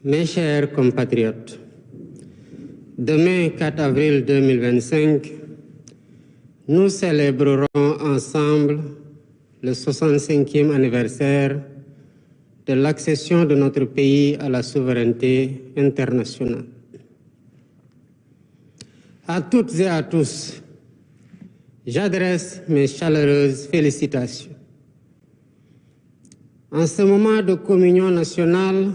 Mes chers compatriotes, demain 4 avril 2025, nous célébrerons ensemble le 65e anniversaire de l'accession de notre pays à la souveraineté internationale. À toutes et à tous, j'adresse mes chaleureuses félicitations. En ce moment de communion nationale,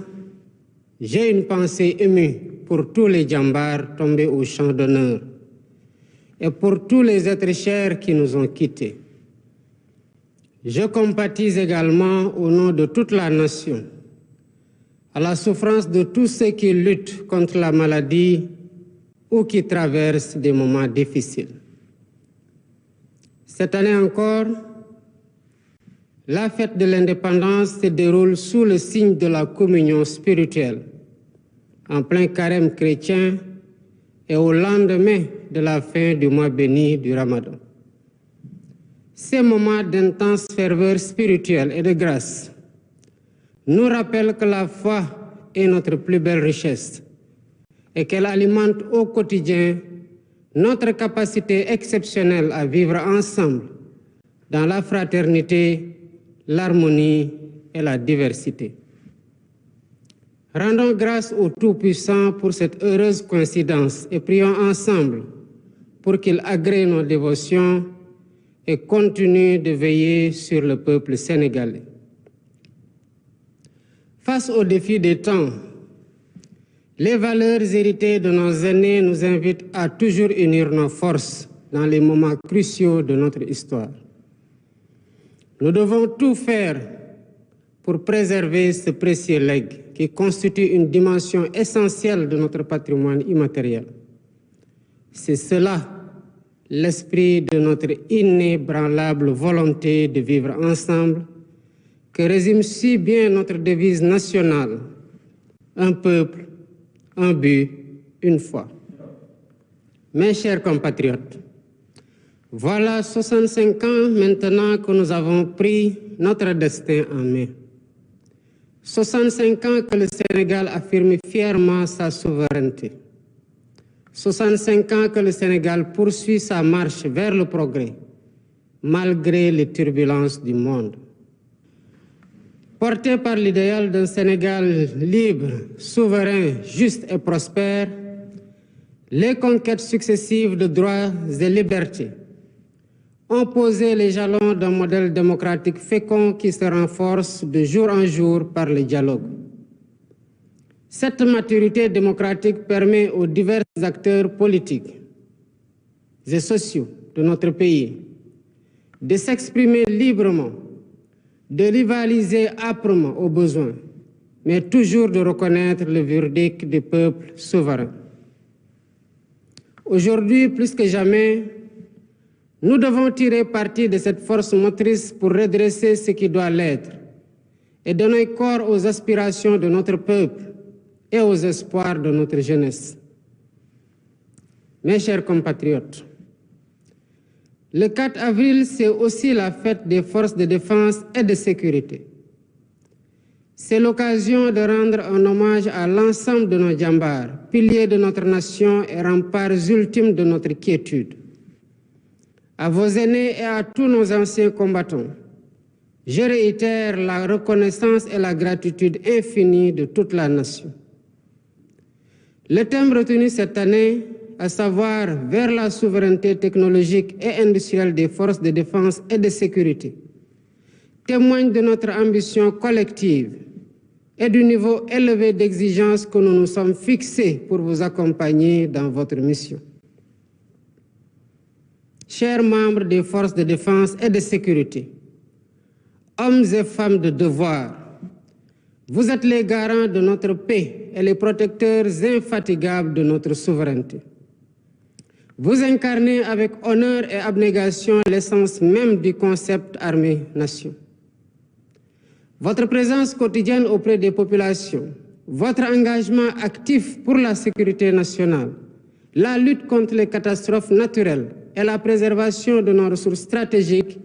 j'ai une pensée émue pour tous les djambars tombés au champ d'honneur et pour tous les êtres chers qui nous ont quittés. Je compatis également au nom de toute la nation à la souffrance de tous ceux qui luttent contre la maladie ou qui traversent des moments difficiles. Cette année encore, la fête de l'indépendance se déroule sous le signe de la communion spirituelle, en plein carême chrétien et au lendemain de la fin du mois béni du Ramadan. Ces moments d'intense ferveur spirituelle et de grâce nous rappellent que la foi est notre plus belle richesse et qu'elle alimente au quotidien notre capacité exceptionnelle à vivre ensemble dans la fraternité, l'harmonie et la diversité. Rendons grâce au Tout-Puissant pour cette heureuse coïncidence et prions ensemble pour qu'il agrée nos dévotions et continue de veiller sur le peuple sénégalais. Face aux défis des temps, les valeurs héritées de nos aînés nous invitent à toujours unir nos forces dans les moments cruciaux de notre histoire. Nous devons tout faire pour préserver ce précieux legs qui constitue une dimension essentielle de notre patrimoine immatériel. C'est cela l'esprit de notre inébranlable volonté de vivre ensemble que résume si bien notre devise nationale: un peuple, un but, une foi. Mes chers compatriotes, voilà 65 ans maintenant que nous avons pris notre destin en main. 65 ans que le Sénégal affirme fièrement sa souveraineté. 65 ans que le Sénégal poursuit sa marche vers le progrès, malgré les turbulences du monde. Porté par l'idéal d'un Sénégal libre, souverain, juste et prospère, les conquêtes successives de droits et libertés ont posé les jalons d'un modèle démocratique fécond qui se renforce de jour en jour par le dialogue. Cette maturité démocratique permet aux divers acteurs politiques et sociaux de notre pays de s'exprimer librement, de rivaliser âprement au besoin, mais toujours de reconnaître le verdict des peuples souverains. Aujourd'hui, plus que jamais, nous devons tirer parti de cette force motrice pour redresser ce qui doit l'être et donner corps aux aspirations de notre peuple et aux espoirs de notre jeunesse. Mes chers compatriotes, le 4 avril, c'est aussi la fête des forces de défense et de sécurité. C'est l'occasion de rendre un hommage à l'ensemble de nos djambars, piliers de notre nation et remparts ultimes de notre quiétude. À vos aînés et à tous nos anciens combattants, je réitère la reconnaissance et la gratitude infinie de toute la nation. Le thème retenu cette année, à savoir vers la souveraineté technologique et industrielle des forces de défense et de sécurité, témoigne de notre ambition collective et du niveau élevé d'exigence que nous nous sommes fixés pour vous accompagner dans votre mission. Chers membres des forces de défense et de sécurité, hommes et femmes de devoir, vous êtes les garants de notre paix et les protecteurs infatigables de notre souveraineté. Vous incarnez avec honneur et abnégation l'essence même du concept armée-nation. Votre présence quotidienne auprès des populations, votre engagement actif pour la sécurité nationale, la lutte contre les catastrophes naturelles et la préservation de nos ressources stratégiques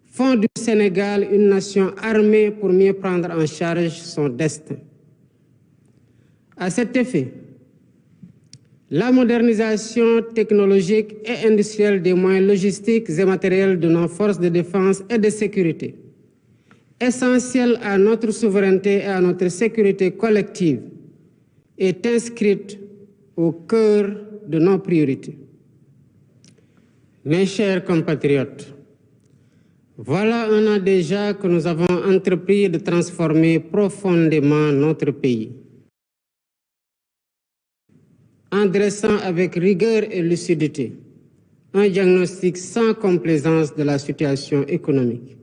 font du Sénégal une nation armée pour mieux prendre en charge son destin. À cet effet, la modernisation technologique et industrielle des moyens logistiques et matériels de nos forces de défense et de sécurité, essentielle à notre souveraineté et à notre sécurité collective, est inscrite au cœur de nos priorités. Mes chers compatriotes, voilà un an déjà que nous avons entrepris de transformer profondément notre pays, en dressant avec rigueur et lucidité un diagnostic sans complaisance de la situation économique.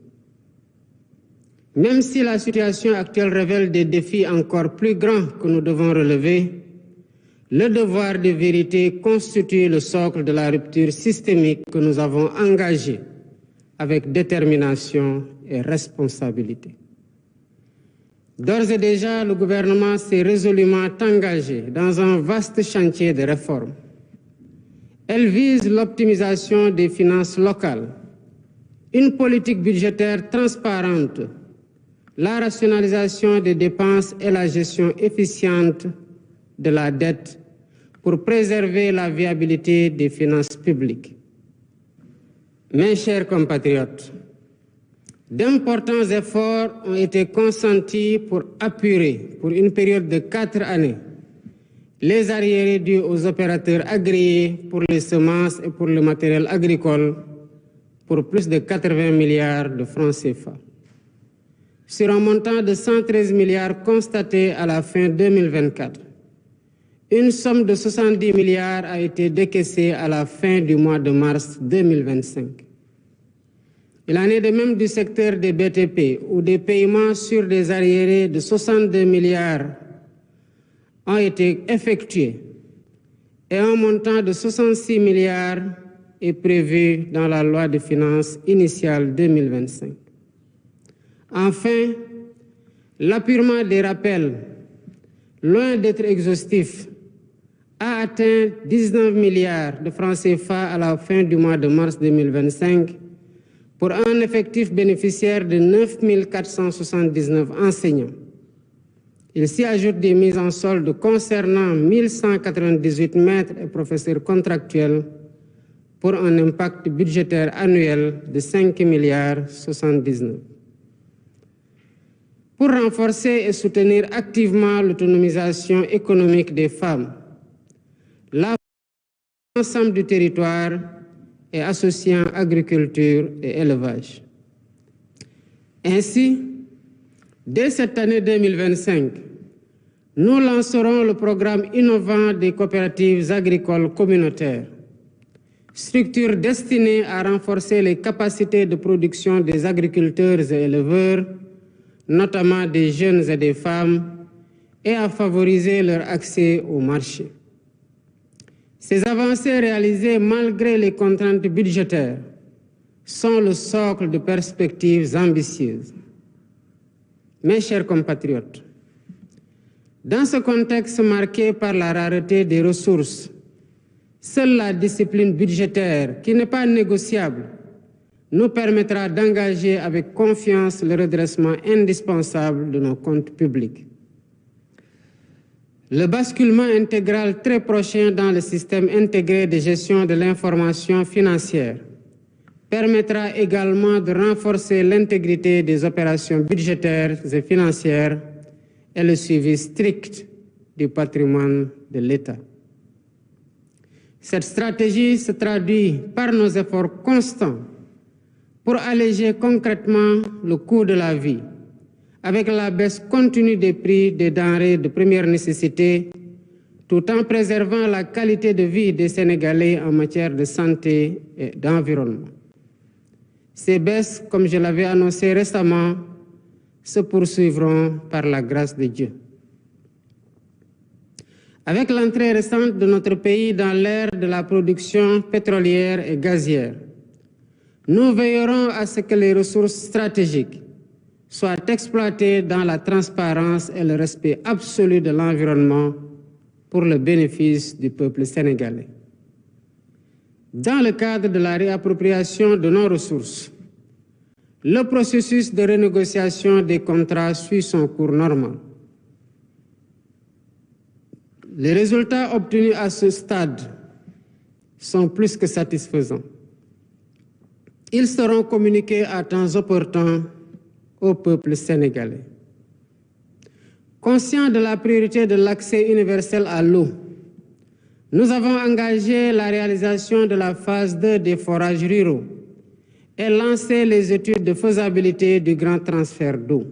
Même si la situation actuelle révèle des défis encore plus grands que nous devons relever, le devoir de vérité constitue le socle de la rupture systémique que nous avons engagée avec détermination et responsabilité. D'ores et déjà, le gouvernement s'est résolument engagé dans un vaste chantier de réforme. Elle vise l'optimisation des finances locales, une politique budgétaire transparente, la rationalisation des dépenses et la gestion efficiente de la dette pour préserver la viabilité des finances publiques. Mes chers compatriotes, d'importants efforts ont été consentis pour apurer, pour une période de 4 années, les arriérés dus aux opérateurs agréés pour les semences et pour le matériel agricole pour plus de 80 milliards de francs CFA. Sur un montant de 113 milliards constaté à la fin 2024, une somme de 70 milliards a été décaissée à la fin du mois de mars 2025. Il en est de même du secteur des BTP, où des paiements sur des arriérés de 62 milliards ont été effectués et un montant de 66 milliards est prévu dans la loi de finances initiale 2025. Enfin, l'appurement des rappels, loin d'être exhaustif, a atteint 19 milliards de francs CFA à la fin du mois de mars 2025 pour un effectif bénéficiaire de 9 479 enseignants. Il s'y ajoute des mises en solde concernant 1198 maîtres et professeurs contractuels pour un impact budgétaire annuel de 5 milliards 79. Pour renforcer et soutenir activement l'autonomisation économique des femmes, l'ensemble du territoire et associant agriculture et élevage. Ainsi, dès cette année 2025, nous lancerons le programme innovant des coopératives agricoles communautaires, structure destinée à renforcer les capacités de production des agriculteurs et éleveurs, notamment des jeunes et des femmes, et à favoriser leur accès au marché. Ces avancées réalisées malgré les contraintes budgétaires sont le socle de perspectives ambitieuses. Mes chers compatriotes, dans ce contexte marqué par la rareté des ressources, seule la discipline budgétaire, qui n'est pas négociable, nous permettra d'engager avec confiance le redressement indispensable de nos comptes publics. Le basculement intégral très prochain dans le système intégré de gestion de l'information financière permettra également de renforcer l'intégrité des opérations budgétaires et financières et le suivi strict du patrimoine de l'État. Cette stratégie se traduit par nos efforts constants pour alléger concrètement le coût de la vie, avec la baisse continue des prix des denrées de première nécessité, tout en préservant la qualité de vie des Sénégalais en matière de santé et d'environnement. Ces baisses, comme je l'avais annoncé récemment, se poursuivront par la grâce de Dieu. Avec l'entrée récente de notre pays dans l'ère de la production pétrolière et gazière, nous veillerons à ce que les ressources stratégiques soient exploitées dans la transparence et le respect absolu de l'environnement pour le bénéfice du peuple sénégalais. Dans le cadre de la réappropriation de nos ressources, le processus de renégociation des contrats suit son cours normal. Les résultats obtenus à ce stade sont plus que satisfaisants. Ils seront communiqués à temps opportun au peuple sénégalais. Conscient de la priorité de l'accès universel à l'eau, nous avons engagé la réalisation de la phase 2 des forages ruraux et lancé les études de faisabilité du grand transfert d'eau.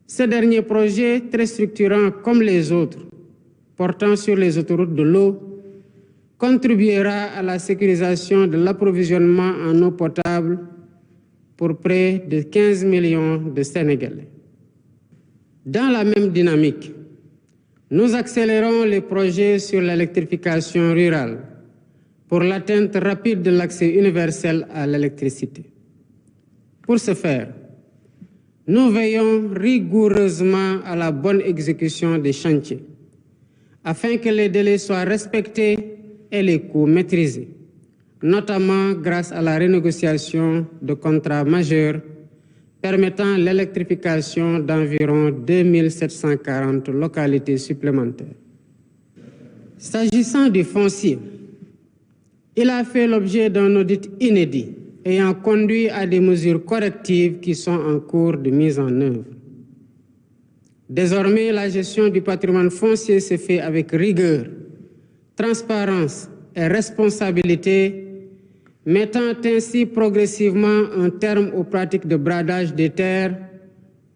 Ce dernier projet, très structurant comme les autres, portant sur les autoroutes de l'eau, contribuera à la sécurisation de l'approvisionnement en eau potable pour près de 15 millions de Sénégalais. Dans la même dynamique, nous accélérons les projets sur l'électrification rurale pour l'atteinte rapide de l'accès universel à l'électricité. Pour ce faire, nous veillons rigoureusement à la bonne exécution des chantiers, afin que les délais soient respectés et les coûts maîtrisés, notamment grâce à la renégociation de contrats majeurs permettant l'électrification d'environ 2740 localités supplémentaires. S'agissant du foncier, il a fait l'objet d'un audit inédit ayant conduit à des mesures correctives qui sont en cours de mise en œuvre. Désormais, la gestion du patrimoine foncier se fait avec rigueur, transparence et responsabilité, mettant ainsi progressivement un terme aux pratiques de bradage des terres,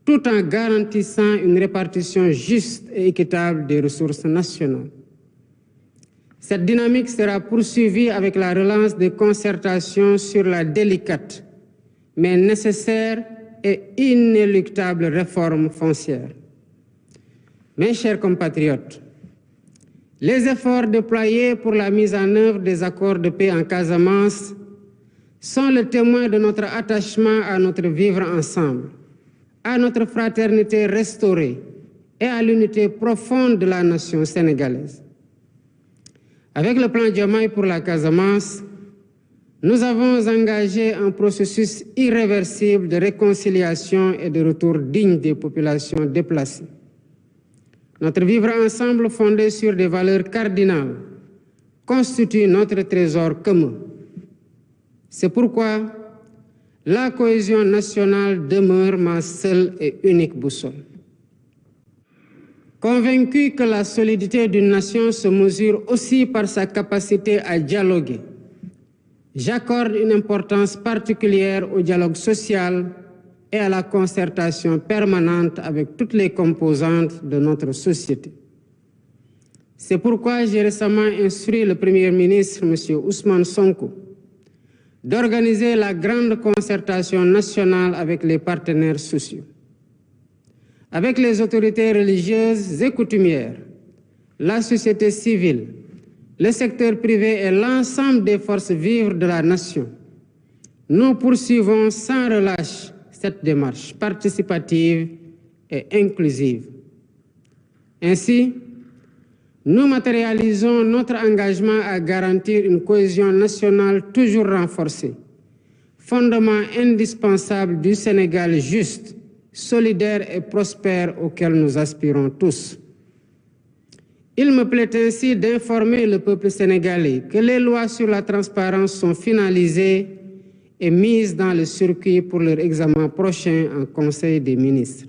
tout en garantissant une répartition juste et équitable des ressources nationales. Cette dynamique sera poursuivie avec la relance des concertations sur la délicate, mais nécessaire et inéluctable réforme foncière. Mes chers compatriotes, les efforts déployés pour la mise en œuvre des accords de paix en Casamance sont le témoin de notre attachement à notre vivre ensemble, à notre fraternité restaurée et à l'unité profonde de la nation sénégalaise. Avec le plan Diomaye pour la Casamance, nous avons engagé un processus irréversible de réconciliation et de retour digne des populations déplacées. Notre vivre ensemble fondé sur des valeurs cardinales constitue notre trésor commun. C'est pourquoi la cohésion nationale demeure ma seule et unique boussole. Convaincu que la solidité d'une nation se mesure aussi par sa capacité à dialoguer, j'accorde une importance particulière au dialogue social et à la concertation permanente avec toutes les composantes de notre société. C'est pourquoi j'ai récemment instruit le Premier ministre, M. Ousmane Sonko, d'organiser la grande concertation nationale avec les partenaires sociaux, avec les autorités religieuses et coutumières, la société civile, le secteur privé et l'ensemble des forces vives de la nation. Nous poursuivons sans relâche cette démarche participative et inclusive. Ainsi, nous matérialisons notre engagement à garantir une cohésion nationale toujours renforcée, fondement indispensable du Sénégal juste, solidaire et prospère auquel nous aspirons tous. Il me plaît ainsi d'informer le peuple sénégalais que les lois sur la transparence sont finalisées et mises dans le circuit pour leur examen prochain en Conseil des ministres.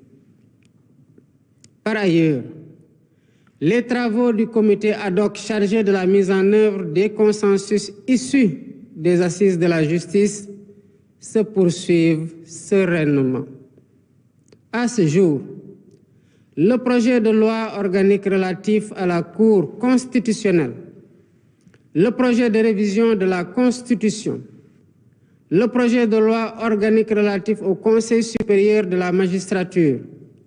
Par ailleurs, les travaux du comité ad hoc chargé de la mise en œuvre des consensus issus des assises de la justice se poursuivent sereinement. À ce jour, le projet de loi organique relatif à la Cour constitutionnelle, le projet de révision de la Constitution, le projet de loi organique relatif au Conseil supérieur de la magistrature,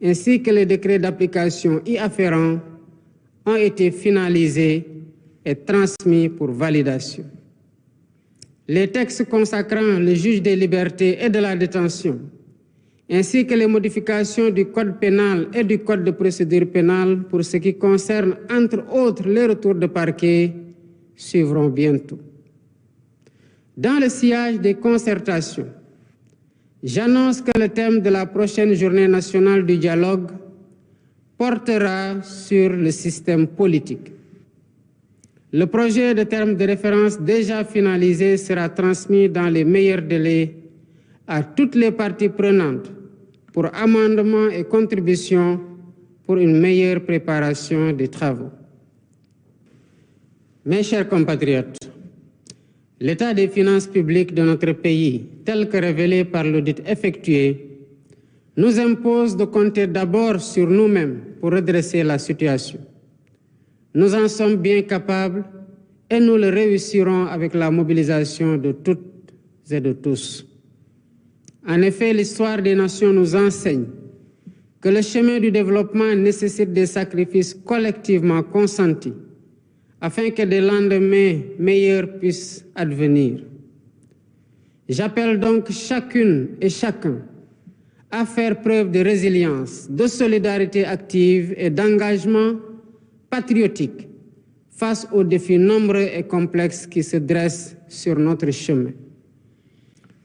ainsi que les décrets d'application y afférents, ont été finalisés et transmis pour validation. Les textes consacrant le juge des libertés et de la détention, ainsi que les modifications du Code pénal et du Code de procédure pénale pour ce qui concerne, entre autres, les retours de parquet, suivront bientôt. Dans le sillage des concertations, j'annonce que le thème de la prochaine journée nationale du dialogue portera sur le système politique. Le projet de terme de référence déjà finalisé sera transmis dans les meilleurs délais à toutes les parties prenantes pour amendements et contributions pour une meilleure préparation des travaux. Mes chers compatriotes, l'état des finances publiques de notre pays, tel que révélé par l'audit effectué, nous impose de compter d'abord sur nous-mêmes pour redresser la situation. Nous en sommes bien capables et nous le réussirons avec la mobilisation de toutes et de tous. En effet, l'histoire des nations nous enseigne que le chemin du développement nécessite des sacrifices collectivement consentis afin que des lendemains meilleurs puissent advenir. J'appelle donc chacune et chacun à faire preuve de résilience, de solidarité active et d'engagement patriotique face aux défis nombreux et complexes qui se dressent sur notre chemin.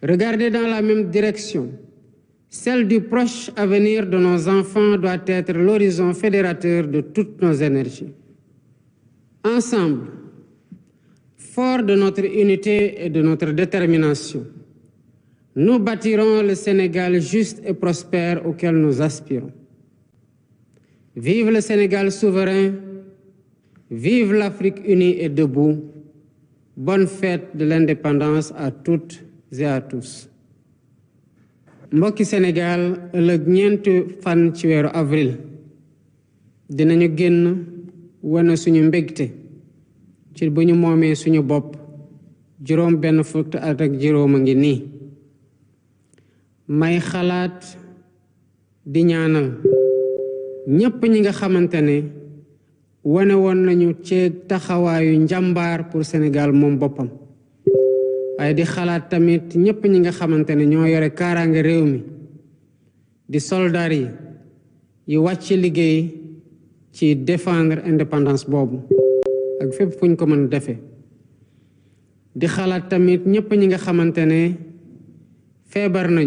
Regarder dans la même direction, celle du proche avenir de nos enfants doit être l'horizon fédérateur de toutes nos énergies. Ensemble, forts de notre unité et de notre détermination, nous bâtirons le Sénégal juste et prospère auquel nous aspirons. Vive le Sénégal souverain, vive l'Afrique unie et debout. Bonne fête de l'indépendance à toutes et à tous. Mbokki Sénégal, ëllëg ñeenti fan ci weeru avril dinañu génn wane suñu mbégte ci bu ñu moomee suñu bopp juróom benn fukki at ak juróom a ngi nii. May xalaat di ñaanal ñépp ñi nga xamante ne wane woon nañu ci taxawaayu njàmbaar pour Sénégal moom boppam, waaye di xalaat tamit ñépp ñi nga xamante ne ñoo yore kaaraange réew mi di soldaar yi wàcc liggéey ci défendre indépendance boobu ak fépp fu ñu ko mën defee. Di xalaat tamit ñépp ñi nga xamante ne feebar nañu